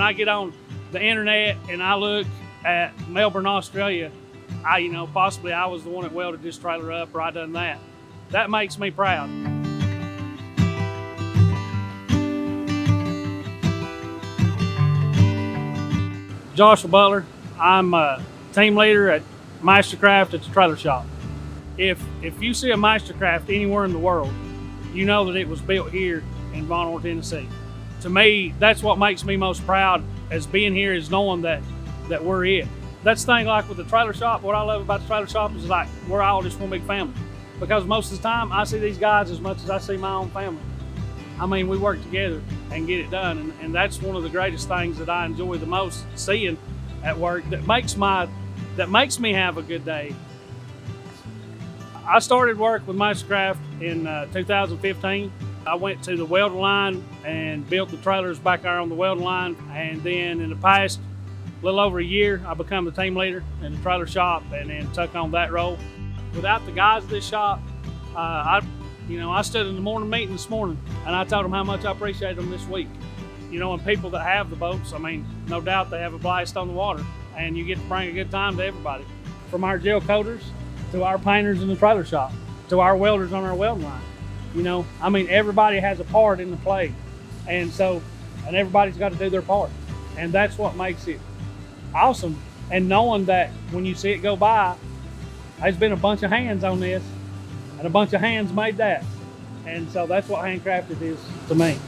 I get on the internet and I look at Melbourne, Australia, possibly I was the one that welded this trailer up, or I done that. That makes me proud. Joshua Butler. I'm a team leader at MasterCraft at the trailer shop. If you see a MasterCraft anywhere in the world, you know that it was built here in Vonore, Tennessee. To me, that's what makes me most proud as being here, is knowing that we're it. That's the thing, like with the trailer shop, what I love about the trailer shop is like we're all just one big family. Because most of the time I see these guys as much as I see my own family. I mean, we work together and get it done, and that's one of the greatest things that I enjoy the most seeing at work, that makes me have a good day. I started work with MasterCraft in 2015. I went to the welding line and built the trailers back there on the welding line, and then in the past little over a year I become the team leader in the trailer shop and then took on that role. Without the guys at this shop, I stood in the morning meeting this morning and I told them how much I appreciate them this week. And people that have the boats, I mean, no doubt they have a blast on the water, and you get to bring a good time to everybody. From our gel coaters to our painters in the trailer shop, to our welders on our welding line. I mean, everybody has a part in the play, and everybody's got to do their part, and that's what makes it awesome. And knowing that when you see it go by, there's been a bunch of hands on this, and a bunch of hands made that, and so that's what HandCrafted is to me.